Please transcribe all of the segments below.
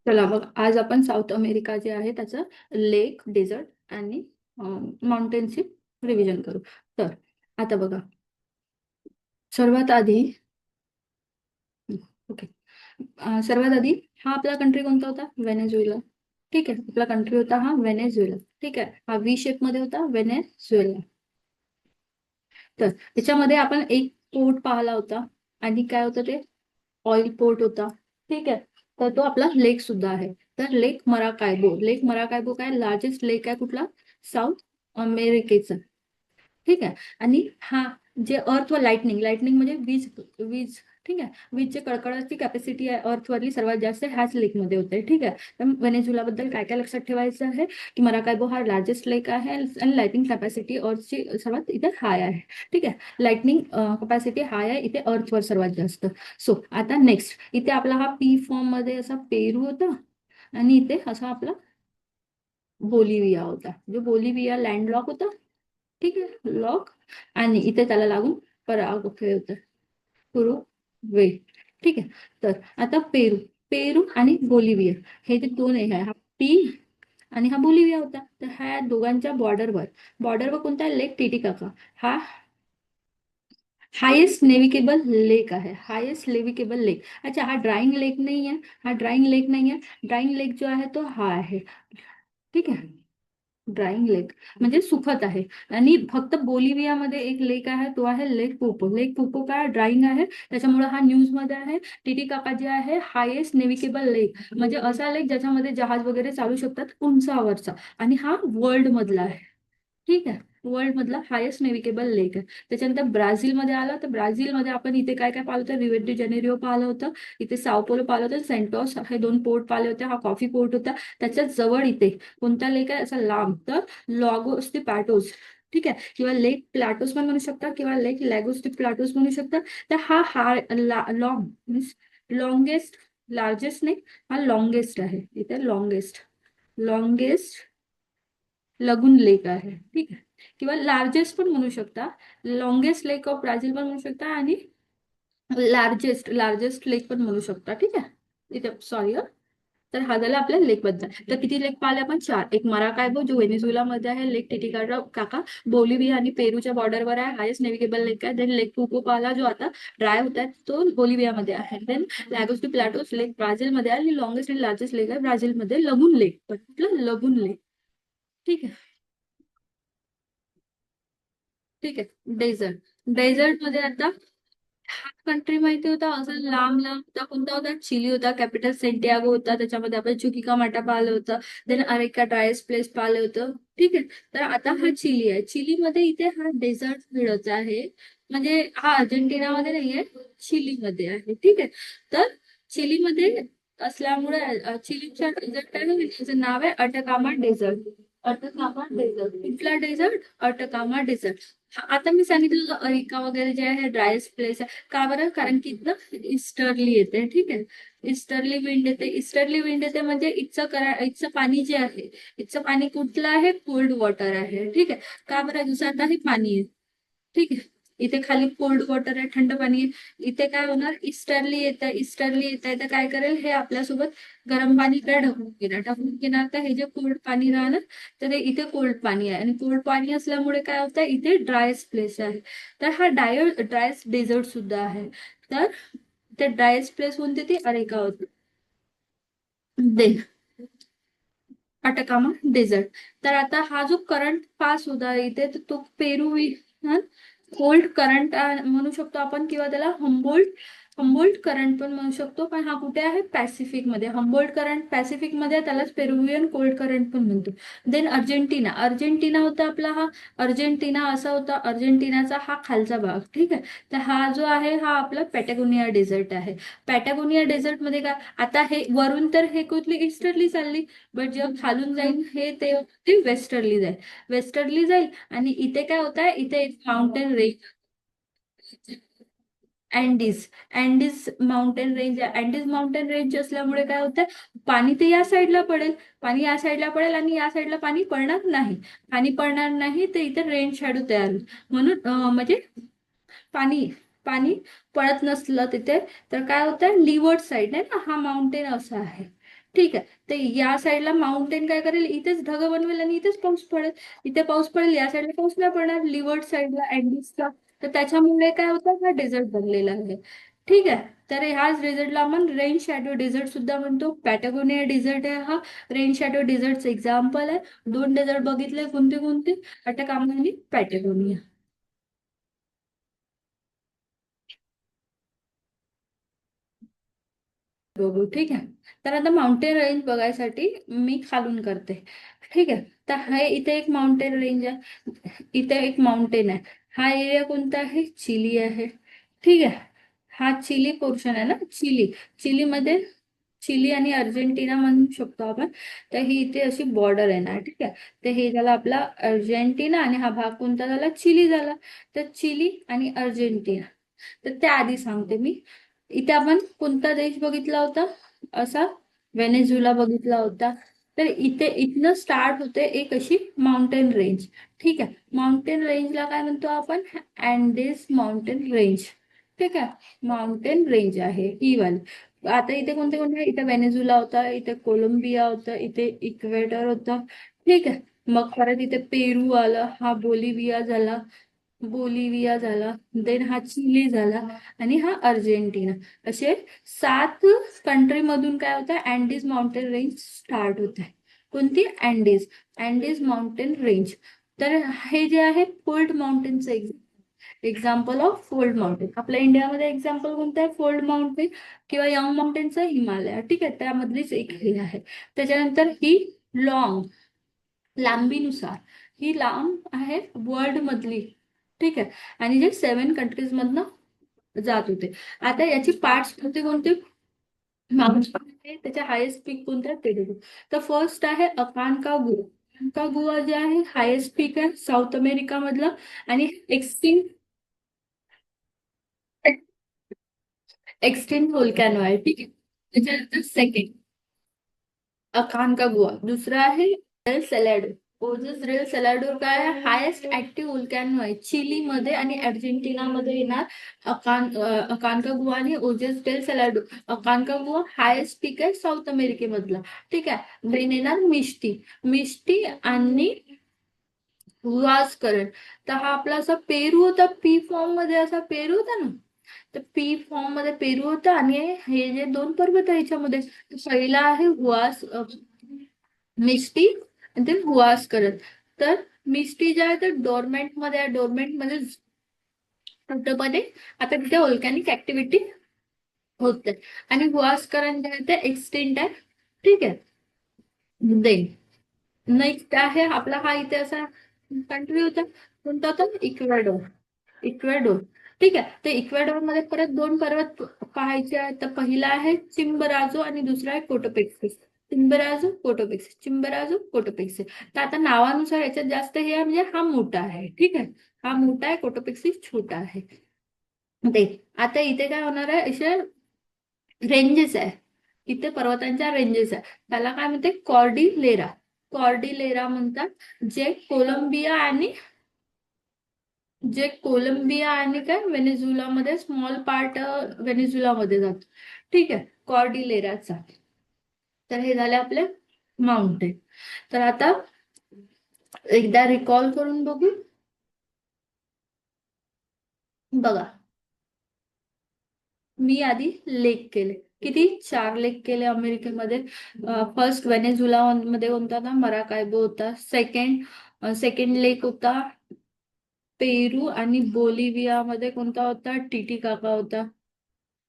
चला मग आज आपण साऊथ अमेरिका जे आहे त्याचं लेक, डेझर्ट आणि माउंटेनची रिव्हिजन करू. तर आता बघा, सर्वात आधी ओके, सर्वात आधी हा आपला कंट्री कोणता होता? व्हेनेझुएला. ठीक आहे, आपला कंट्री होता हा व्हेनेझुएला. ठीक आहे, हा व्ही शेप मध्ये होता व्हेनेझुएला. तर त्याच्यामध्ये आपण एक पोर्ट पाहिला होता आणि काय होतं ते? ऑइल पोर्ट होता. ठीक आहे, तर तो आपला लेक सुद्धा आहे. तर लेक मराकायबो, लेक मराकायबो काय लार्जेस्ट लेक आहे कुठला? साऊथ अमेरिकेचा. ठीक आहे. आणि हा जे अर्थ व लाइटनिंग, लाइटनिंग म्हणजे वीज, वीज. ठीक आहे, वीजचे कडकडाची कॅपॅसिटी आहे अर्थवरली सर्वात जास्त ह्याच लेकमध्ये होते. ठीक आहे, तर व्हेनेझुएलाबद्दल काय काय लक्षात ठेवायचं आहे की मराकायबो हा लार्जेस्ट लेक आहे आणि लाइटिंग कॅपॅसिटी अर्थची सर्वात इथे हाय आहे. ठीक आहे, लाइटनिंग कॅपॅसिटी हाय आहे इथे अर्थवर सर्वात जास्त. सो आता नेक्स्ट इथे आपला हा पी फॉर्म मध्ये असा पेरू होता आणि इथे असा आपला बोलिव्हिया होता. जो बोलिव्हिया लँडलॉक होता. ठीक आहे, लॉक. आणि इथे त्याला लागून पराग्वे होतं, उरुग्वे. ठीक आहे, तर आता पेरू, पेरू आणि बोलिव्हिया हे जे दोन आहे, हा पी आणि हा बोलिव्हिया होता. तर ह्या दोघांच्या बॉर्डरवर, बॉर्डरवर कोणता लेक? टिटिकाका. हा हायेस्ट नेविकेबल लेक आहे, हायेस्ट नेविकेबल लेक. अच्छा, हा ड्राइंग लेक नाही आहे, हा ड्राइंग लेक नाही आहे. ड्राइंग लेक जो आहे तो हा आहे. ठीक आहे, ड्राइंग लेक म्हणजे सुखत आहे. आणि फक्त बोलिव्हियामध्ये एक लेक आहे, तो आहे लेक पोपो. लेक पोपो काय ड्राइंग आहे, त्याच्यामुळे हा न्यूज मध्ये आहे. टिटिकाका जे आहे हायेस्ट नेविकेबल लेक, म्हणजे असा लेक ज्याच्यामध्ये जहाज वगैरे चालू शकतात उंचावरचा. आणि हा वर्ल्ड मधला आहे. ठीक आहे, वर्ल्ड मधला हायेस्ट नेविकेबल लेक आहे. त्याच्यानंतर ब्राझीलमध्ये आलं, तर ब्राझीलमध्ये आपण इथे काय काय पाहिलं होतं? रिव्हिएर डी जानेरिओ पाहिलं होतं, इथे साओ पावलो पाहिलं होतं, सेंटोस हे दोन पोर्ट पाहिले होते. हा कॉफी पोर्ट होता. त्याच्या जवळ इथे कोणता लेक आहे असा लांब? तर लॉगोस दी पॅटोस. ठीक आहे, किंवा लेक प्लॅटोस पण म्हणू शकता किंवा लेक लॅगोस दी प्लॅटोस म्हणू शकता. तर हा हा लॉंग मीन्स लॉंगेस्ट, लार्जेस्ट नाही, हा लॉंगेस्ट आहे. इथे लॉंगेस्ट, लॉंगेस्ट लगून लेक आहे. ठीक आहे, किंवा लार्जेस्ट पण म्हणू शकता. लॉंगेस्ट लेक ऑफ ब्राझील पण म्हणू शकता आणि लार्जेस्ट, लार्जेस्ट लेक पण म्हणू शकता. ठीक आहे, इथे सॉरी. तर हा झाला आपल्या लेक बद्दल. तर किती लेक पाहिले आपण? चार. एक मराकायबो जो व्हेनेझुएला मध्ये आहे, लेक टिटिकाका काका बोलिव्हिया आणि पेरूच्या बॉर्डरवर आहे, हायेस्ट नेविगेबल लेक आहे. देन लेक पुको पाला जो आता ड्राय होत आहे तो बोलिव्हिया मध्ये आहे. देन लॅगोस डी प्लॅटोस लेक ब्राझील मध्ये आहे आणि लॉंगेस्ट आणि लार्जेस्ट लेक आहे ब्राझील मध्ये लगून लेक. म्हटलं लगून लेक. ठीक आहे. ठीक आहे, डेझर्ट, डेझर्ट मध्ये आता हा कंट्री माहिती होता असा लांब लांब होता. कोणता होता? चिली होता, कॅपिटल सेंटियागो होता. त्याच्यामध्ये आपण चुकिका माटा पाहिलं होतं. देन अरेका ड्रायस्ट प्लेस पाहिलं होतं. ठीक आहे, तर आता हा चिली आहे. चिलीमध्ये इथे हा डेझर्ट मिळत आहे, म्हणजे हा अर्जेंटिनामध्ये नाहीये, चिलीमध्ये आहे. ठीक आहे, तर चिलीमध्ये असल्यामुळे चिलीच्या डेझर्ट आहे ना, त्याचं नाव आहे अटकामा डेझर्ट. अटकामा डेझर्ट कुठला डेझर्ट? Atacama desert. आता मी सांगितलं अरिका वगैरे जे आहे ड्रायस्ट प्लेस आहे. का बरं? कारण की इथं इस्टर्ली येते. ठीक आहे, इस्टर्ली विंड येते. इस्टर्ली विंड येते म्हणजे इथचं पाणी जे आहे, इथचं पाणी कुठलं आहे? कोल्ड वॉटर आहे. ठीक आहे, का बरं? जसं आता हे पाणी आहे. ठीक आहे, इथे खाली कोल्ड वॉटर आहे, थंड पाणी आहे. इथे काय होणार? इस्टर्ली येत आहे, इस्टर्ली येत आहे, तर काय करेल? हे आपल्यासोबत गरम पाणी काय ढकलून घेणार तर हे जे कोल्ड पाणी राहणार, तर ते इथे कोल्ड पाणी आहे. आणि कोल्ड पाणी असल्यामुळे काय होतं? इथे ड्रायस्ट प्लेस आहे. तर हा ड्रायस्ट डेझर्ट सुद्धा आहे. तर ते ड्रायस्ट प्लेस कोणती ती? अरेका होती. दे अटकामा डेझर्ट. तर आता हा जो करंट पास होता इथे, तर तो पेरू कोल्ड करंट म्हणू शकतो आपण, किंवा त्याला हम्बोल्ट, हम्बोल्ट करंट पण म्हणू शकतो. पण हा कुठे आहे? पॅसिफिक मध्ये. हम्बोल्ट करंट पॅसिफिक मध्ये आहे, त्यालाच पेरुवियन कोल्ड करंट पण म्हणतो. देन अर्जेंटिना, अर्जेंटिना होता आपला हा. अर्जेंटिना असा होता, अर्जेंटिनाचा हा खालचा भाग. ठीक आहे, तर हा जो आहे हा आपला पॅटागोनिया डेझर्ट आहे. पॅटागोनिया डेझर्ट मध्ये काय? आता हे वरून तर हे कुठली इस्टर्ली चालली, बट जेव्हा खालून जाईल हे ते वेस्टर्ली जाईल, वेस्टर्ली जाईल. आणि इथे काय होत आहे? इथे एक mountain range, Andes, Andes mountain range आहे. अँडीज माउंटेन रेंज असल्यामुळे काय होतं? पाणी ते या साईडला पडेल, पाणी या साईडला पडेल आणि या साईडला पाणी पडणार नाही. पाणी पडणार नाही तर इथे रेन शॅडो तयार होईल. म्हणून म्हणजे पाणी, पाणी पडत नसलं तिथे, तर काय होतं? लिवर्ड साईड आहे ना हा माउंटेन असा आहे. ठीक आहे. तर या साईडला माउंटेन काय करेल, इथेच ढग बनवेल आणि इथेच पाऊस पडेल. इथे पाऊस पडेल, या साईडला पाऊस नाही पडणार, लिवर्ड साईडला अँडीजला. तर त्याच्यामुळे काय होतं, हा डेझर्ट बनलेला आहे. ठीक आहे. तर ह्याच डेझर्टला आपण रेन शॅडो डेझर्ट सुद्धा म्हणतो. पॅटागोनिया डेझर्ट आहे हा. रेन शॅडो डेझर्टचं एक्झाम्पल आहे. दोन डेझर्ट बघितले, कोणते कोणते, अटॅकामा आणि पॅटागोनिया. बघू. ठीक आहे. तर आता माउंटेन रेंज बघायसाठी मी खालून करते. ठीक आहे. तर हे इथे एक माउंटेन रेंज आहे, इथे एक माउंटेन आहे. हा एरिया कोणता आहे, चिली आहे. ठीक आहे. हा चिली पोर्शन आहे ना, चिली. चिलीमध्ये, चिली आणि अर्जेंटिना म्हणू शकतो आपण. तर ही इथे अशी बॉर्डर आहे ना. ठीक आहे. तर हे झाला आपला अर्जेंटिना आणि हा भाग कोणता झाला, चिली झाला. तर चिली आणि अर्जेंटिना. तर त्याआधी सांगते मी, इथे आपण कोणता देश बघितला होता, असा व्हेनेझुला बघितला होता. तर इथे इथनं स्टार्ट होते एक अशी माउंटेन रेंज. ठीक आहे. माउंटेन रेंजला काय म्हणतो आपण, अँडीज माउंटेन रेंज. ठीक आहे. माउंटेन रेंज आहे ही वाली. आता इथे कोणते कोणते आहे? इथे व्हेनेझुला होता, इथे कोलंबिया होता, इथे इक्वेटर होता. ठीक आहे. मग परत इथे पेरू आला, हा बोलिव्हिया झाला. बोलिव्हिया झाला. देन हा चिली झाला. आणि हा अर्जेंटिना. असे 7 कंट्री मधून काय होतं, अँडीज माउंटेन रेंज स्टार्ट होत आहे. कोणती, अँडीज. Andes mountain range. तर हे जे आहे फोल्ड माउंटेनचं एक्झाम्पल ऑफ फोल्ड माउंटेन. आपल्या इंडियामध्ये एक्झाम्पल कोणतं आहे, फोल्ड माउंटेन किंवा यंग माउंटेनचं हिमालय. ठीक आहे. त्यामधलीच एक हे आहे. त्याच्यानंतर ही लॉंग, लांबीनुसार ही लांब आहे वर्ल्ड मधली. ठीक आहे. आणि जे 7 कंट्रीज मधनं जात होते. आता याची पार्ट्स कोणते कोणते, माउंट त्याच्या हायेस्ट पीक कोणतं आहे ते बघू. तर फर्स्ट आहे अकानकागुआ. अकानकागुआ जे आहे हायेस्ट पीक आहे साऊथ अमेरिका मधलं. आणि एक्सटिंक्ट, एक्सटिंक्ट व्होल्कॅनो आहे. ठीक आहे. त्याच्यानंतर सेकंड अकानकागुआ. दुसरा आहे रेल सेलाडो. ओजस रेल सेलाडो काय आहे, हायेस्ट ऍक्टिव्ह व्होल्कॅनो आहे चिलीमध्ये आणि अर्जेंटिनामध्ये येणार. अकानकागुआ आणि ओजस रेल सेलाडो. अकानकागुआ हायेस्ट पीक आहे साऊथ अमेरिकेमधला. ठीक आहे. देन येणार मिष्टी. मिष्टी आणि हुआस करंट. तर हा आपला असा पेरू होता, पी फॉर्म मध्ये असा पेरू होता ना. तर पी फॉर्म मध्ये पेरू होता. आणि हे जे दोन पर्वत आहे ह्याच्यामध्ये, तर पहिला आहे हुआस, मिस्टी, आणि ते हुआस करत. तर मिस्टी जे आहे ते डोरमेंट मध्ये आहे. डोरमेंट मध्ये मध्ये आता तिथे व्होल्कॅनिक ऍक्टिव्हिटी होते. आणि हुआस करंट जे आहे ते एक्सटेंट आहे. ठीक आहे. देन नेक्स्ट आहे आपला, हा इथे असा कंट्री होता, कोणता होता, इक्वेडोर. इक्वेडोर. ठीक आहे. तर इक्वेडोर मध्ये परत दोन पर्वत पाहायचे आहेत. तर पहिला आहे चिम्बराजो आणि दुसरा आहे कोटोपेक्सिस. चिम्बराजो कोटोपेक्सिस, चिम्बराजो कोटोपेक्सिस. तर आता नावानुसार याच्यात जास्त हे आहे, म्हणजे हा मोठा आहे. ठीक आहे. हा मोठा आहे, कोटोपेक्सिस छोटा आहे. ते आता इथे काय होणार आहे, असे रेंजेस आहे. इथे पर्वतांच्या रेंजेस आहे. त्याला काय म्हणते, कॉर्डिलेरा. कॉर्डिलेरा म्हणतात. जे कोलंबिया आणि काय व्हेनेझुलामध्ये स्मॉल पार्ट व्हेनेझुलामध्ये जातो. ठीक आहे. कॉर्डिलेराचा. तर हे झाले आपले माउंटेन. तर आता एकदा रिकॉल करून बघू. बघा, मी आधी लेक केले. किती, 4 लेक केले अमेरिकेमध्ये. फर्स्ट व्हेनेझुला मध्ये कोणता होता, मराकायबो होता. सेकंड लेक होता पेरू आणि बोलिव्हियामध्ये कोणता होता, टीटीकाका होता.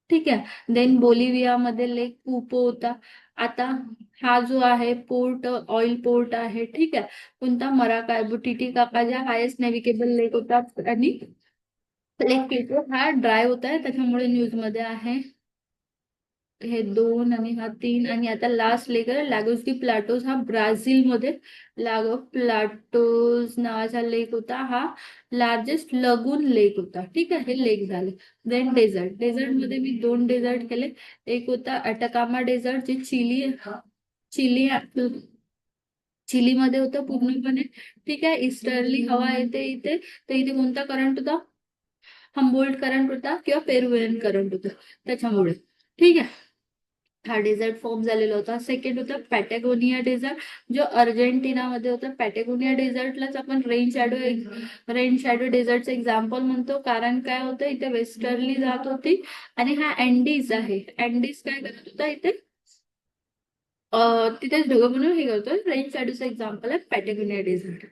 ठीक आहे. देन बोलिव्हियामध्ये लेक पुपो होता. आता हा जो आहे पोर्ट, ऑइल पोर्ट आहे. ठीक आहे. कोणता, मराकायबो. टीटीकाका ज्या हायेस्ट नेव्हिगेबल लेक होता. आणि लेक पुपो हा ड्राय होत आहे, त्याच्यामुळे न्यूज मध्ये आहे. हे 2 आणि हा 3. आणि आता लास्ट लेक आहे लागोस डी प्लाटोस, हा ब्राझील मध्ये लागो प्लाटोस नावाचा लेक होता. हा लार्जेस्ट लगून लेक होता. ठीक आहे. हे लेक झाले. Then dessert. डेझर्ट मध्ये मी 2 डेझर्ट केले. एक होता अटकामा डेझर्ट, जे चिली चिलीमध्ये होतं पूर्णपणे. ठीक आहे. इस्टर्ली हवा येते इथे. तर इथे कोणता करंट होता, हम्बोल्ट करंट होता किंवा पेरुवियन करंट होता त्याच्यामुळे. ठीक आहे. हा डेझर्ट फॉर्म झालेला होता. सेकंड होता पॅटेगोनिया डेझर्ट, जो अर्जेंटिनामध्ये होतं. पॅटेगोनिया डेझर्टलाच आपण रेन शॅडो डेझर्टचं एक्झाम्पल म्हणतो, कारण काय होतं इथे वेस्टर्ली जात होती. आणि हा अँडीज आहे. अँडीज काय करत होता इथे, तिथे ढग म्हणून हे करतो. रेन शॅडोचं एक्झाम्पल आहे पॅटेगोनिया डेझर्ट.